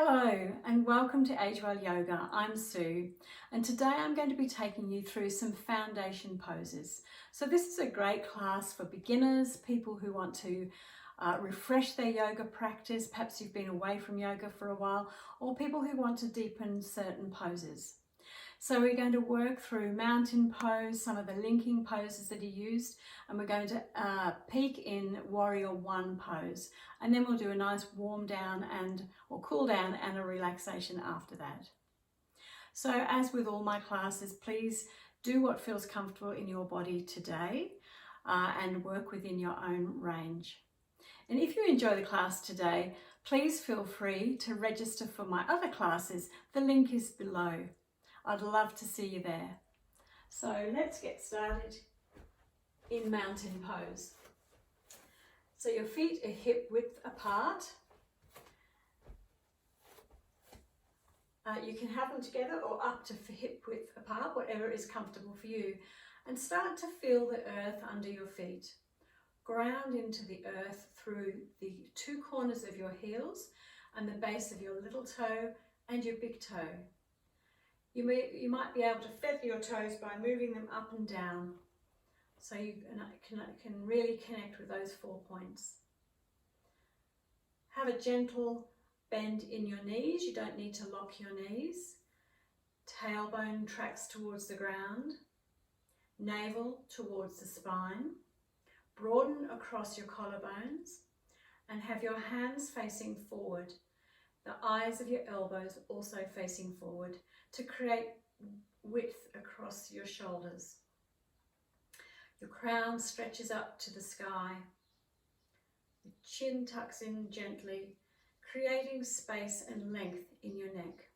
Hello and welcome to Age Well Yoga. I'm Sue and today I'm going to be taking you through some foundation poses. So this is a great class for beginners, people who want to refresh their yoga practice. Perhaps you've been away from yoga for a while, or people who want to deepen certain poses. So we're going to work through mountain pose, some of the linking poses that are used, and we're going to peak in warrior one pose. And then we'll do a nice warm down or cool down and a relaxation after that. So as with all my classes, please do what feels comfortable in your body today and work within your own range. And if you enjoy the class today, please feel free to register for my other classes. The link is below. I'd love to see you there. So let's get started in mountain pose. So your feet are hip width apart. You can have them together or up to hip width apart, whatever is comfortable for you. And start to feel the earth under your feet. Ground into the earth through the two corners of your heels and the base of your little toe and your big toe. You might be able to feather your toes by moving them up and down, so you can really connect with those 4 points. Have a gentle bend in your knees. You don't need to lock your knees. Tailbone tracks towards the ground. Navel towards the spine. Broaden across your collarbones and have your hands facing forward. The eyes of your elbows also facing forward to create width across your shoulders. Your crown stretches up to the sky. The chin tucks in gently, creating space and length in your neck.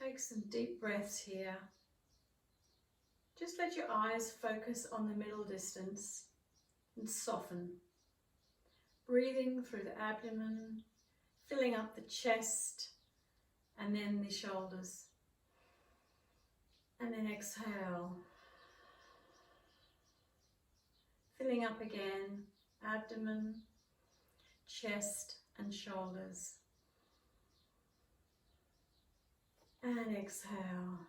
Take some deep breaths here. Just let your eyes focus on the middle distance and soften. Breathing through the abdomen, filling up the chest and then the shoulders. And then exhale. Filling up again, abdomen, chest and shoulders. And exhale.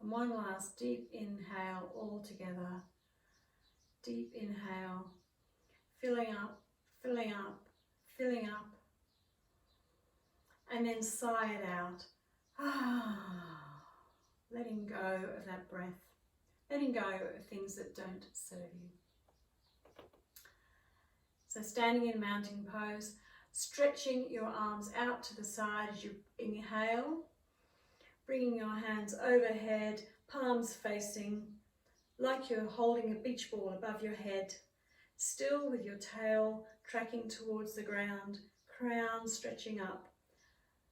And one last deep inhale all together. Deep inhale, filling up, filling up, filling up. And then sigh it out. Letting go of that breath. Letting go of things that don't serve you. So standing in mountain pose, stretching your arms out to the side as you inhale. Bringing your hands overhead, palms facing, like you're holding a beach ball above your head. Still with your tail tracking towards the ground, crown stretching up.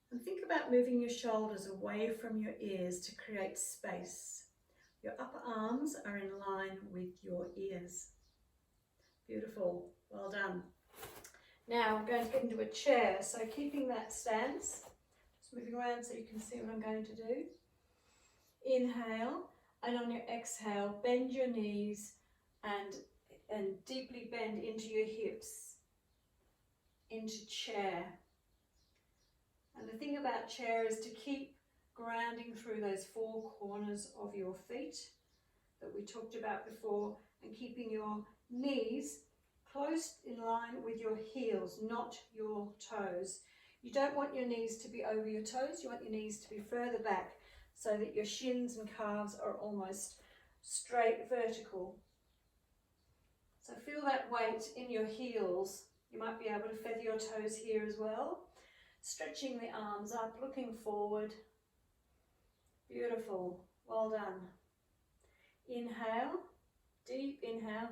And think about moving your shoulders away from your ears to create space. Your upper arms are in line with your ears. Beautiful, well done. Now I'm going to get into a chair, so keeping that stance, just moving around so you can see what I'm going to do. Inhale, and on your exhale, bend your knees and deeply bend into your hips, into chair. And the thing about chair is to keep grounding through those 4 corners of your feet that we talked about before, and keeping your knees close in line with your heels, not your toes. You don't want your knees to be over your toes, you want your knees to be further back so that your shins and calves are almost straight vertical. So feel that weight in your heels. You might be able to feather your toes here as well. Stretching the arms up, looking forward. Beautiful, well done. Inhale, deep inhale.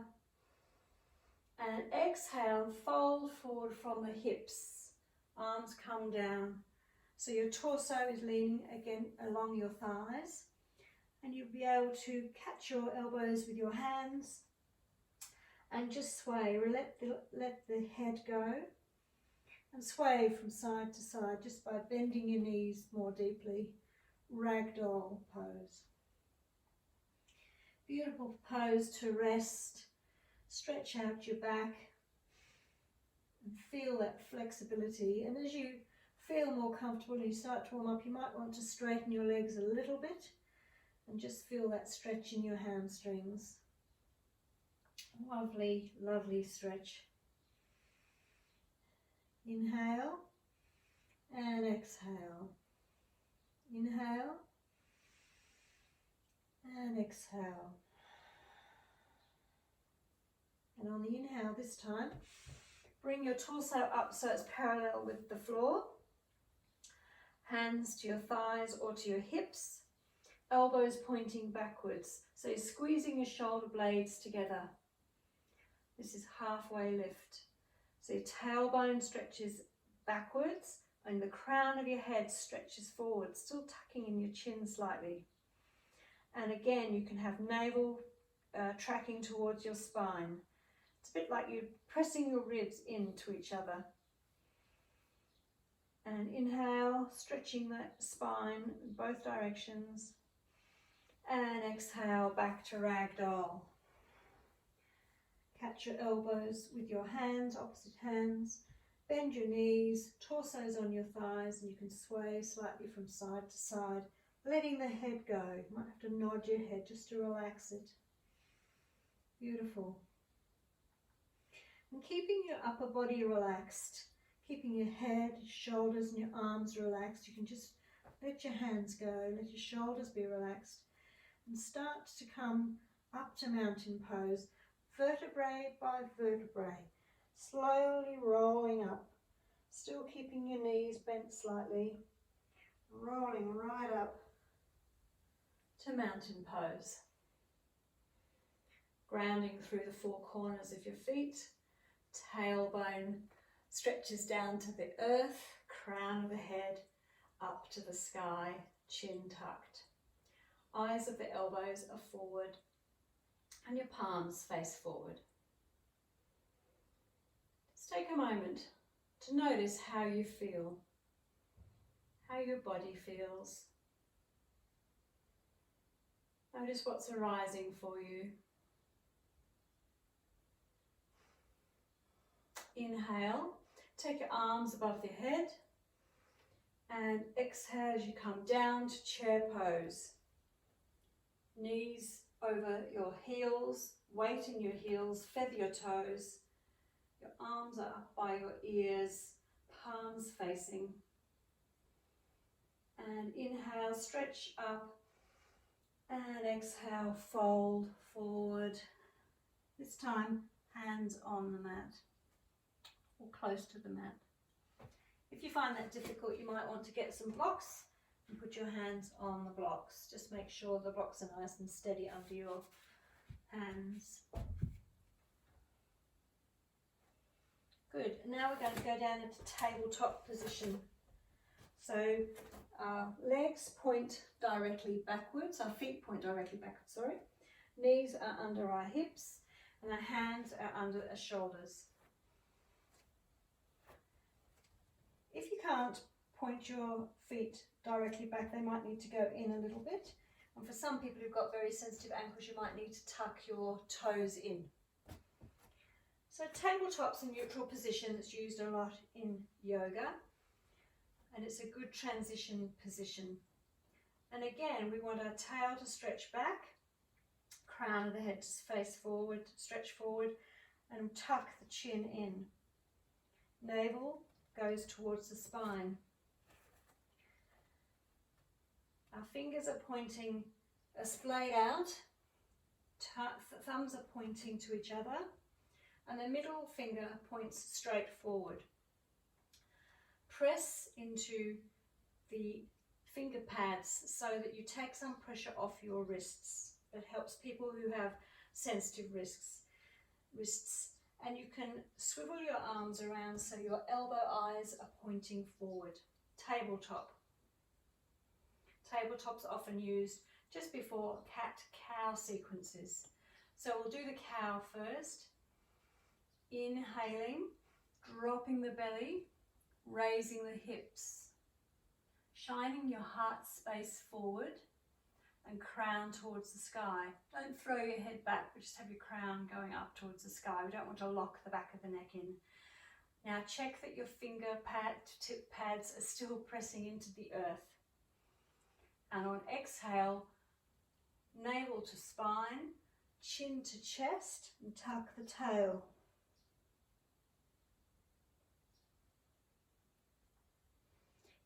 And exhale, fold forward from the hips. Arms come down. So your torso is leaning again along your thighs. And you'll be able to catch your elbows with your hands. And just sway, let the head go. And sway from side to side just by bending your knees more deeply. Ragdoll pose. Beautiful pose to rest. Stretch out your back. and feel that flexibility. And as you feel more comfortable and you start to warm up, you might want to straighten your legs a little bit and just feel that stretch in your hamstrings. Lovely, lovely stretch. Inhale and exhale. Inhale and exhale. And on the inhale this time, bring your torso up so it's parallel with the floor. Hands to your thighs or to your hips. Elbows pointing backwards. So you're squeezing your shoulder blades together. This is halfway lift. So your tailbone stretches backwards and the crown of your head stretches forward, still tucking in your chin slightly. And again, you can have navel tracking towards your spine. It's a bit like you're pressing your ribs into each other. And inhale, stretching that spine in both directions. And exhale, back to Ragdoll. Catch your elbows with your hands, opposite hands. Bend your knees, torsos on your thighs, and you can sway slightly from side to side, letting the head go. You might have to nod your head just to relax it. Beautiful. And keeping your upper body relaxed, keeping your head, shoulders and your arms relaxed. You can just let your hands go, let your shoulders be relaxed, and start to come up to mountain pose, vertebrae by vertebrae, slowly rolling up, still keeping your knees bent slightly, rolling right up to mountain pose. Grounding through the four corners of your feet, tailbone stretches down to the earth, crown of the head up to the sky, chin tucked. Eyes of the elbows are forward and your palms face forward. Just take a moment to notice how you feel, how your body feels. Notice what's arising for you. Inhale, take your arms above your head, and exhale as you come down to chair pose. Knees over your heels, weight in your heels, feather your toes. Your arms are up by your ears, palms facing. And inhale, stretch up, and exhale, fold forward. This time, hands on the mat or close to the mat. If you find that difficult, you might want to get some blocks and put your hands on the blocks. Just make sure the blocks are nice and steady under your hands. Good. Now we're going to go down into tabletop position. So our legs point directly backwards, our feet point directly backwards, sorry. Knees are under our hips and our hands are under our shoulders. If you can't point your feet directly back, they might need to go in a little bit. And for some people who've got very sensitive ankles, you might need to tuck your toes in. So tabletop's a neutral position that's used a lot in yoga, and it's a good transition position. And again, we want our tail to stretch back, crown of the head to face forward, stretch forward, and tuck the chin in. Navel goes towards the spine. Our fingers are pointing splayed out, thumbs are pointing to each other, and the middle finger points straight forward. Press into the finger pads so that you take some pressure off your wrists. It helps people who have sensitive wrists. And you can swivel your arms around so your elbow eyes are pointing forward. Tabletop. Tabletop's often used just before cat-cow sequences. So we'll do the cow first. Inhaling, dropping the belly, raising the hips, shining your heart space forward and crown towards the sky. Don't throw your head back, but just have your crown going up towards the sky. We don't want to lock the back of the neck in. Now check that your tip pads are still pressing into the earth. And on exhale, navel to spine, chin to chest, and tuck the tail.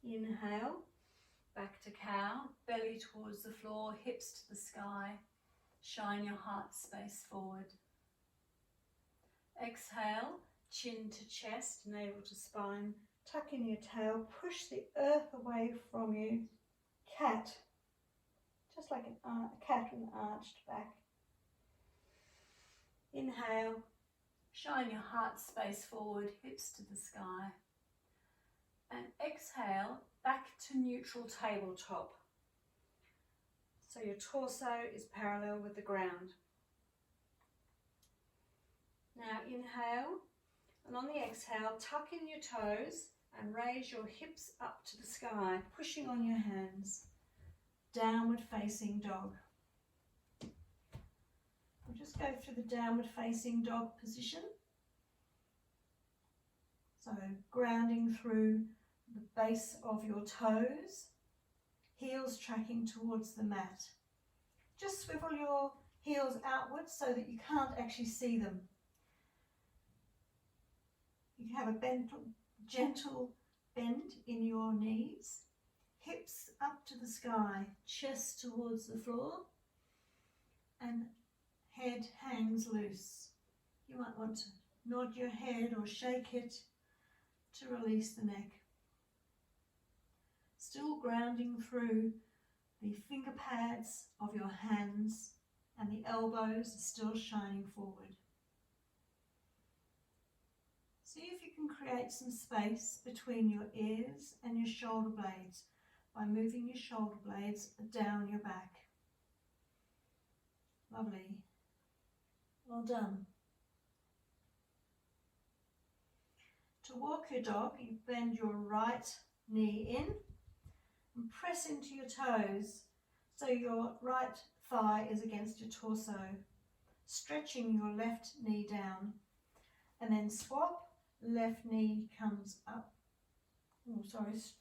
Inhale, back to cow, belly towards the floor, hips to the sky. Shine your heart space forward. Exhale, chin to chest, navel to spine. Tuck in your tail, push the earth away from you. Cat, just like a cat with an arched back. Inhale, shine your heart space forward, hips to the sky. And exhale, back to neutral tabletop. So your torso is parallel with the ground. Now inhale, and on the exhale, tuck in your toes and raise your hips up to the sky, pushing on your hands. Downward facing dog. We'll just go through the downward facing dog position. So grounding through the base of your toes, heels tracking towards the mat. Just swivel your heels outwards so that you can't actually see them. You can have a gentle bend in your knees, hips up to the sky, chest towards the floor, and head hangs loose. You might want to nod your head or shake it to release the neck. Still grounding through the finger pads of your hands, and the elbows are still shining forward. See if you can create some space between your ears and your shoulder blades by moving your shoulder blades down your back. Lovely. Well done. To walk your dog, you bend your right knee in and press into your toes so your right thigh is against your torso, stretching your left knee down, and then swap, left knee comes up,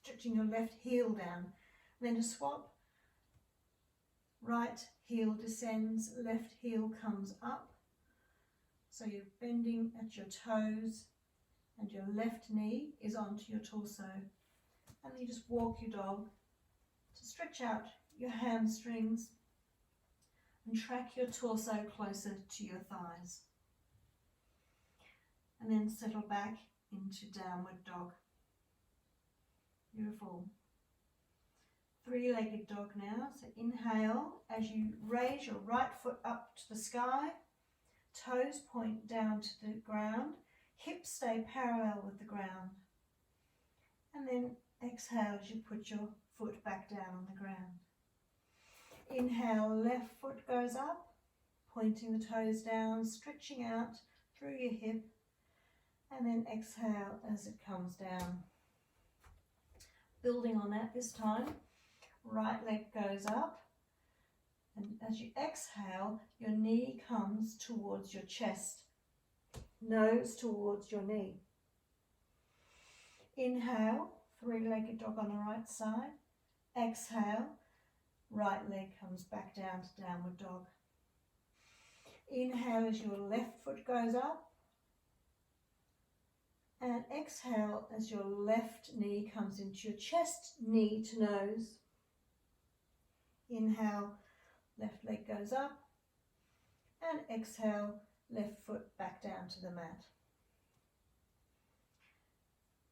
stretching your left heel down, then to swap, right heel descends, left heel comes up, so you're bending at your toes and your left knee is onto your torso, and then you just walk your dog to stretch out your hamstrings and track your torso closer to your thighs. And then settle back into downward dog. Beautiful. Three-legged dog now. So inhale as you raise your right foot up to the sky, toes point down to the ground, hips stay parallel with the ground. And then exhale as you put your foot back down on the ground. Inhale, left foot goes up, pointing the toes down, stretching out through your hip, and then exhale as it comes down. Building on that this time, right leg goes up, and as you exhale, your knee comes towards your chest, nose towards your knee. Inhale, three-legged dog on the right side. Exhale, right leg comes back down to downward dog. Inhale as your left foot goes up, and exhale as your left knee comes into your chest, knee to nose. Inhale, left leg goes up, and exhale, left foot back down to the mat.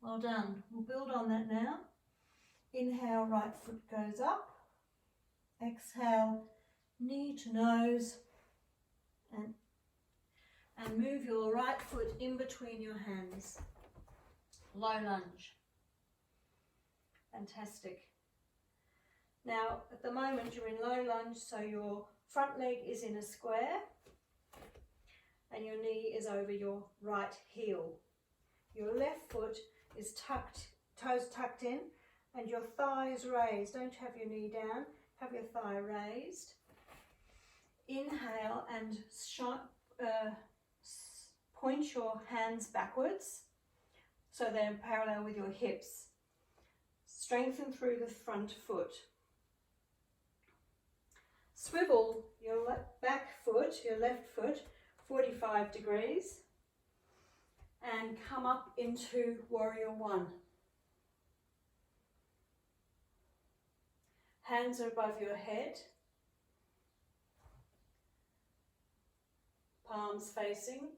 Well done. We'll build on that now. Inhale, right foot goes up. Exhale, knee to nose, and move your right foot in between your hands. Low lunge. Fantastic. Now, at the moment you're in low lunge, so your front leg is in a square and your knee is over your right heel. Your left foot is tucked, toes tucked in, and your thigh is raised. Don't have your knee down, have your thigh raised. Inhale and point your hands backwards. so they're parallel with your hips. Strengthen through the front foot. Swivel your back foot, your left foot, 45 degrees and come up into Warrior One. Hands are above your head, palms facing.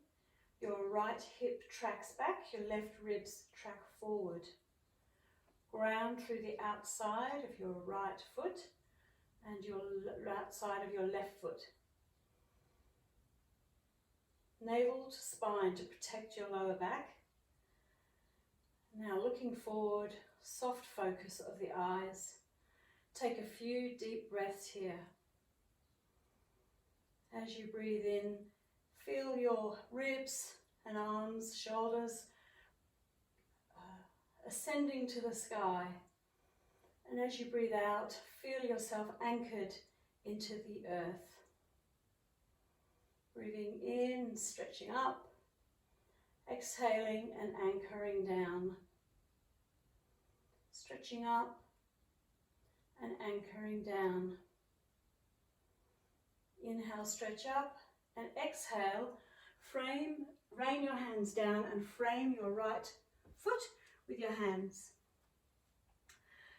Your right hip tracks back, your left ribs track forward. Ground through the outside of your right foot and your outside of your left foot. Navel to spine to protect your lower back. Now looking forward, soft focus of the eyes. Take a few deep breaths here. As you breathe in, feel your ribs and arms, shoulders ascending to the sky. And as you breathe out, feel yourself anchored into the earth. Breathing in, stretching up, exhaling and anchoring down. Stretching up and anchoring down. Inhale, stretch up, and exhale, rain your hands down and frame your right foot with your hands.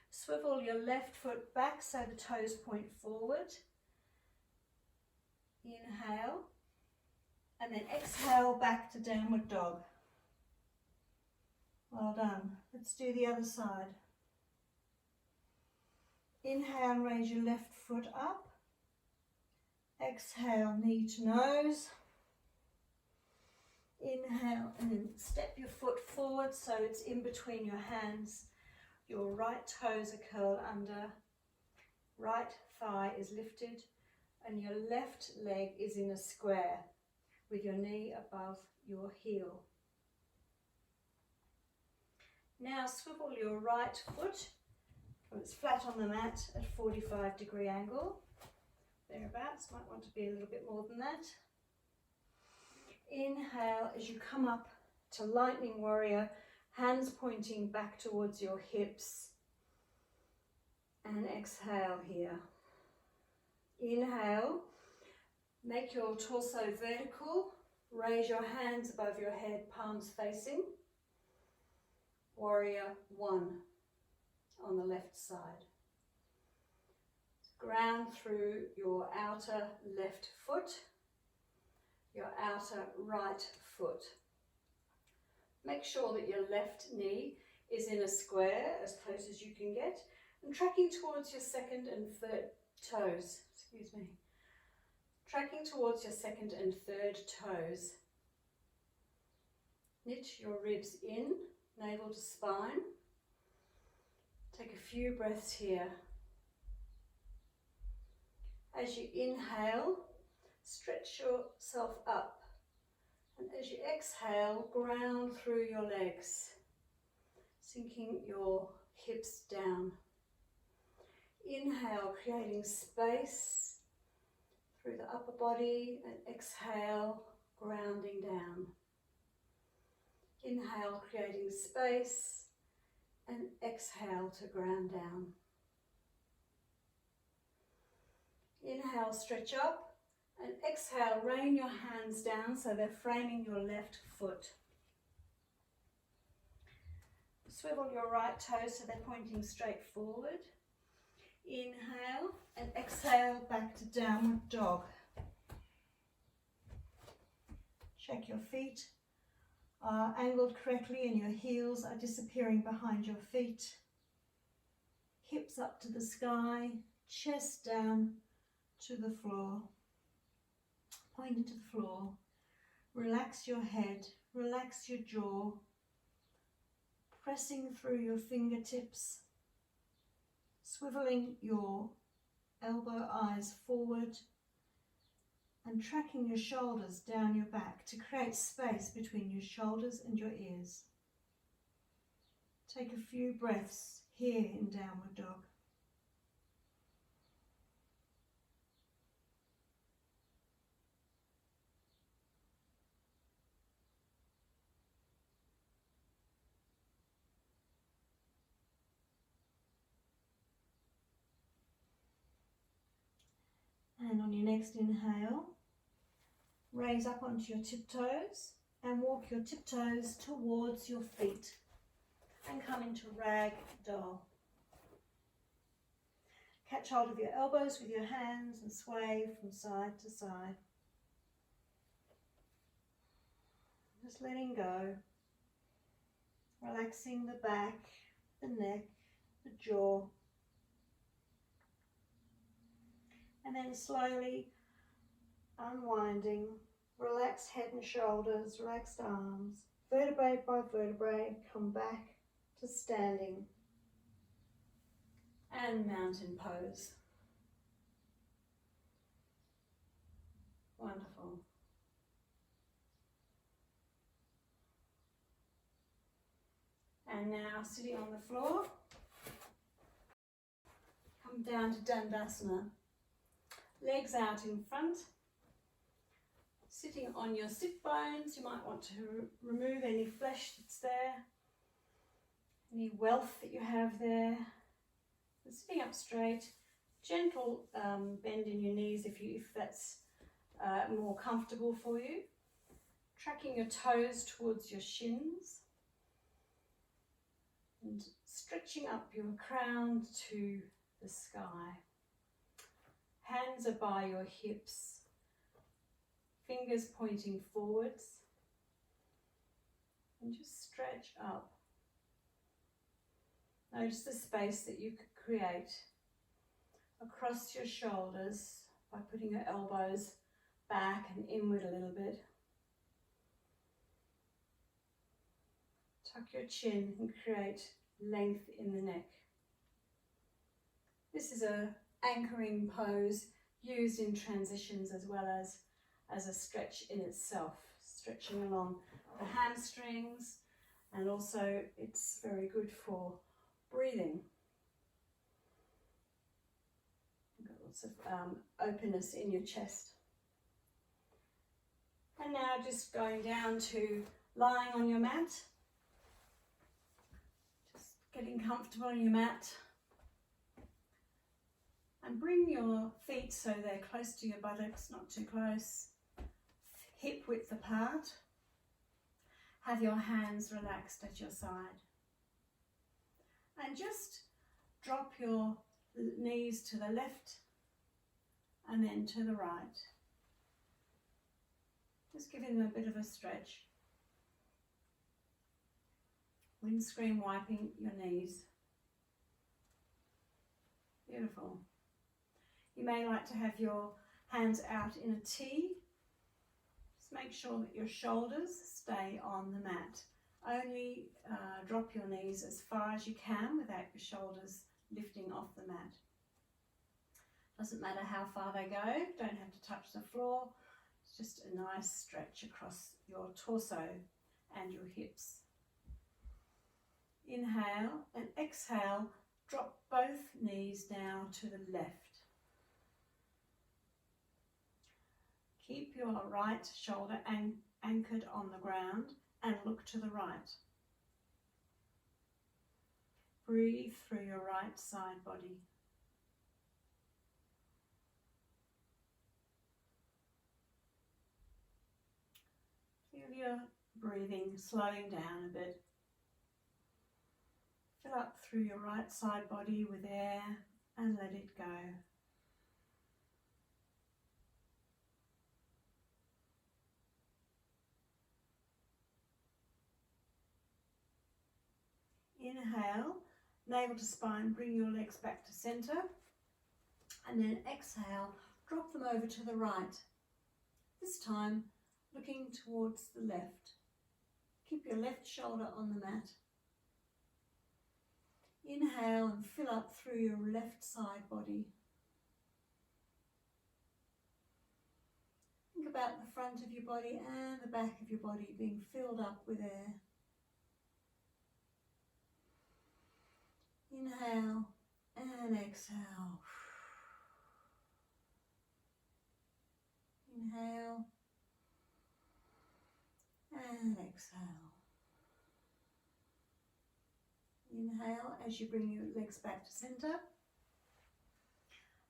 Swivel your left foot back so the toes point forward. Inhale, and then exhale back to downward dog. Well done. Let's do the other side. Inhale and raise your left foot up. Exhale, knee to nose. Inhale and then step your foot forward so it's in between your hands. Your right toes are curled under. Right thigh is lifted and your left leg is in a square with your knee above your heel. Now swivel your right foot. It's flat on the mat at 45-degree angle. Thereabouts, might want to be a little bit more than that. Inhale as you come up to Lightning Warrior, hands pointing back towards your hips. And exhale here. Inhale, make your torso vertical, raise your hands above your head, palms facing. Warrior One on the left side. Ground through your outer left foot, your outer right foot. Make sure that your left knee is in a square as close as you can get and tracking towards your second and third toes. Tracking towards your second and third toes. Knit your ribs in, navel to spine. Take a few breaths here. As you inhale, stretch yourself up. And as you exhale, ground through your legs, sinking your hips down. Inhale, creating space through the upper body, and exhale, grounding down. Inhale, creating space, and exhale to ground down. Inhale, stretch up, and exhale, rain your hands down so they're framing your left foot. Swivel your right toes so they're pointing straight forward. Inhale and exhale back to downward dog. Check your feet are angled correctly and your heels are disappearing behind your feet. Hips up to the sky, chest down to the floor. Pointing to the floor. Relax your head, relax your jaw. Pressing through your fingertips. Swiveling your elbow eyes forward and tracking your shoulders down your back to create space between your shoulders and your ears. Take a few breaths here in downward dog. On your next inhale, raise up onto your tiptoes and walk your tiptoes towards your feet and come into Ragdoll. Catch hold of your elbows with your hands and sway from side to side. Just letting go, relaxing the back, the neck, the jaw, and then slowly unwinding. Relax head and shoulders, relaxed arms, vertebrae by vertebrae, come back to standing. And mountain pose. Wonderful. And now sitting on the floor, come down to Dandasana. Legs out in front. Sitting on your sit bones, you might want to remove any flesh that's there, any wealth that you have there. And sitting up straight, gentle bend in your knees if that's more comfortable for you. Tracking your toes towards your shins and stretching up your crown to the sky. Hands are by your hips. Fingers pointing forwards, and just stretch up. Notice the space that you could create across your shoulders by putting your elbows back and inward a little bit. Tuck your chin and create length in the neck. This is an anchoring pose used in transitions as well as a stretch in itself, stretching along the hamstrings, and also it's very good for breathing. You've got lots of openness in your chest. And now just going down to lying on your mat, just getting comfortable on your mat. And bring your feet so they're close to your buttocks, not too close. Hip width apart. Have your hands relaxed at your side. And just drop your knees to the left and then to the right. Just giving them a bit of a stretch. Windscreen wiping your knees. Beautiful. You may like to have your hands out in a T. Just make sure that your shoulders stay on the mat. Only drop your knees as far as you can without your shoulders lifting off the mat. Doesn't matter how far they go, don't have to touch the floor. It's just a nice stretch across your torso and your hips. Inhale and exhale, drop both knees now to the left. Keep your right shoulder anchored on the ground and look to the right. Breathe through your right side body. Feel your breathing slowing down a bit. Fill up through your right side body with air and let it go. Inhale, navel to spine, bring your legs back to center, and then exhale, drop them over to the right. This time, looking towards the left. Keep your left shoulder on the mat. Inhale and fill up through your left side body. Think about the front of your body and the back of your body being filled up with air. Inhale and exhale. Inhale and exhale. Inhale as you bring your legs back to center.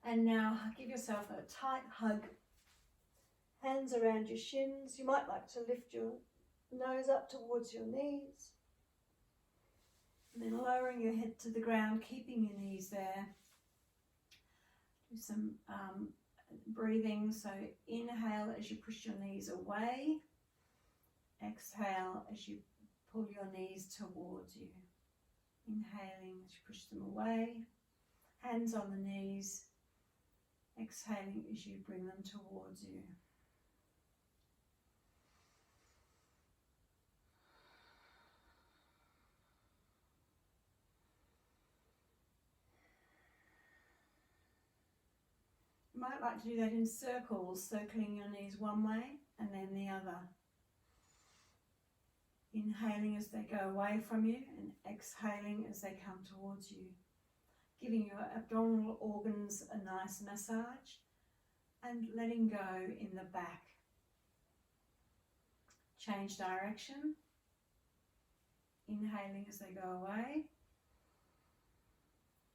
And now give yourself a tight hug. Hands around your shins. You might like to lift your nose up towards your knees. And then lowering your head to the ground, keeping your knees there. Do some breathing. So inhale as you push your knees away. Exhale as you pull your knees towards you. Inhaling as you push them away. Hands on the knees. Exhaling as you bring them towards you. You might like to do that in circles, circling your knees one way and then the other. Inhaling as they go away from you and exhaling as they come towards you. Giving your abdominal organs a nice massage and letting go in the back. Change direction. Inhaling as they go away.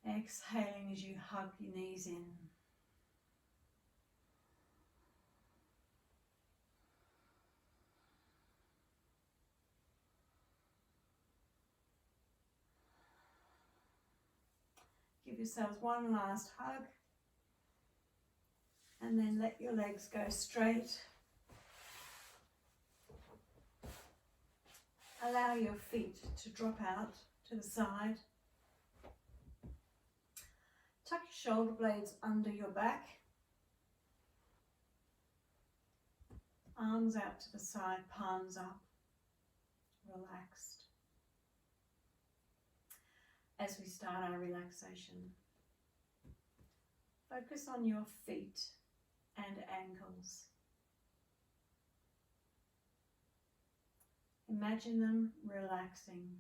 Exhaling as you hug your knees in. Give yourselves one last hug and then let your legs go straight. Allow your feet to drop out to the side. Tuck your shoulder blades under your back. Arms out to the side, palms up, relaxed. As we start our relaxation, focus on your feet and ankles. Imagine them relaxing.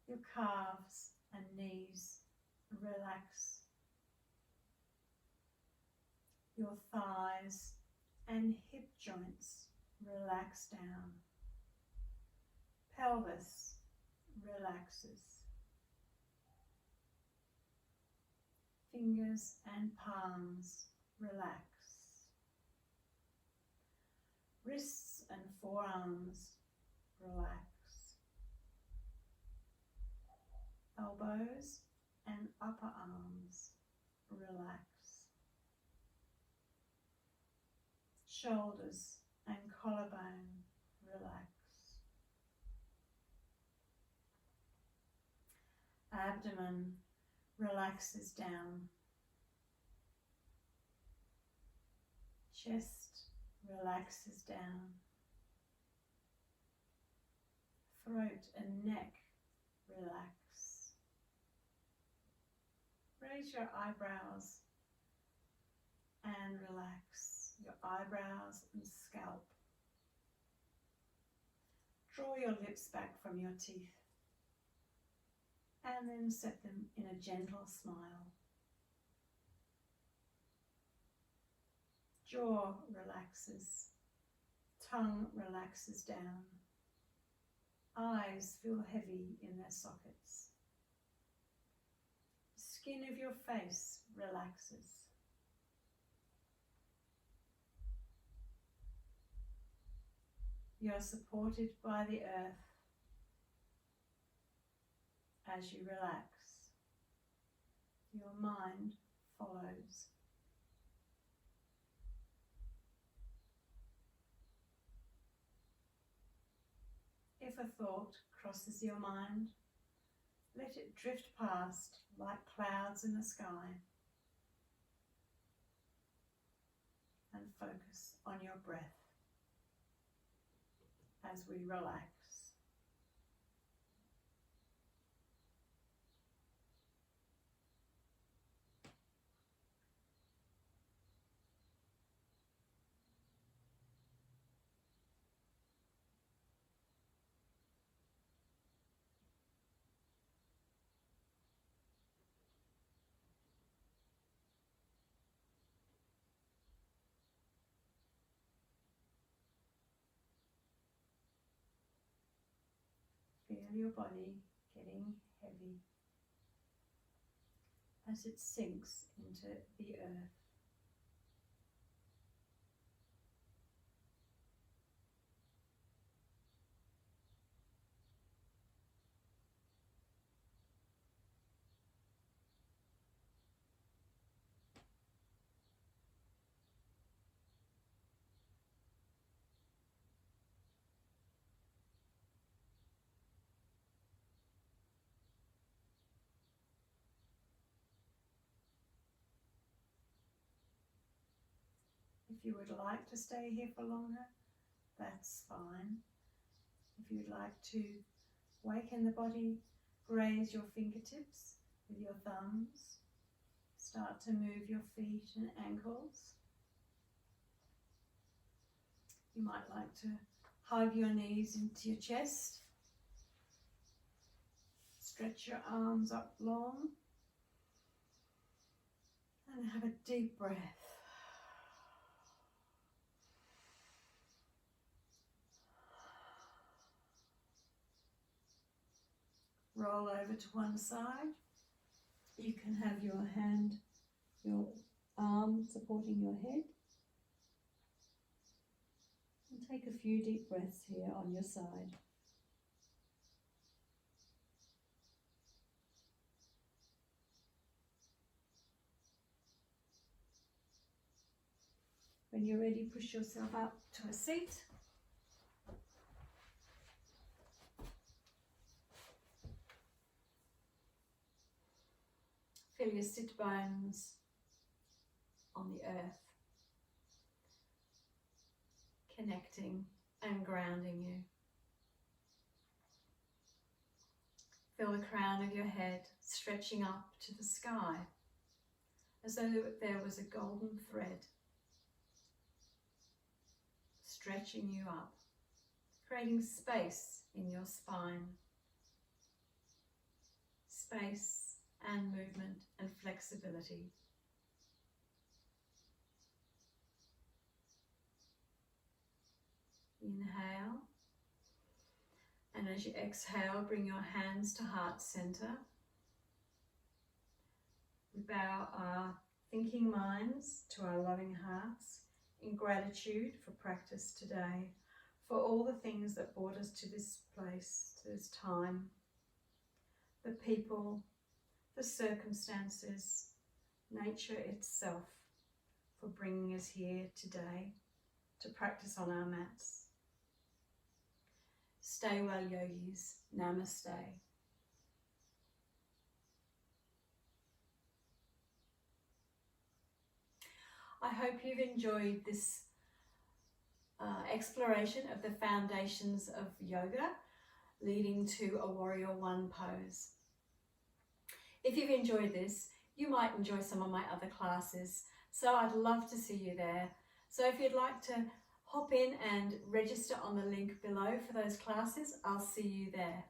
Your calves and knees relax. Your thighs and hip joints relax down. Pelvis relaxes. Fingers and palms relax. Wrists and forearms relax. Elbows and upper arms relax. Shoulders and collarbone relax. Abdomen relaxes down. Chest relaxes down. Throat and neck relax. Raise your eyebrows and relax your eyebrows and scalp. Draw your lips back from your teeth and then set them in a gentle smile. Jaw relaxes, tongue relaxes down, eyes feel heavy in their sockets. The skin of your face relaxes. You are supported by the earth as you relax. Your mind follows. If a thought crosses your mind, let it drift past like clouds in the sky and focus on your breath as we relax. Feel your body getting heavy. as it sinks into the earth. If you would like to stay here for longer, that's fine. If you'd like to waken the body, graze your fingertips with your thumbs. Start to move your feet and ankles. You might like to hug your knees into your chest. Stretch your arms up long. And have a deep breath. Roll over to one side. You can have your arm supporting your head. And take a few deep breaths here on your side. When you're ready, push yourself up to a seat. Feel your sit bones on the earth, connecting and grounding you. Feel the crown of your head stretching up to the sky, as though there was a golden thread stretching you up, creating space in your spine. Space and movement and flexibility. Inhale, and as you exhale, bring your hands to heart center. We bow our thinking minds to our loving hearts in gratitude for practice today, for all the things that brought us to this place, to this time, the people, the circumstances, nature itself, for bringing us here today to practice on our mats. Stay well, yogis. Namaste. I hope you've enjoyed this exploration of the foundations of yoga leading to a Warrior One pose. If you've enjoyed this, you might enjoy some of my other classes, so I'd love to see you there. So if you'd like to hop in and register on the link below for those classes, I'll see you there.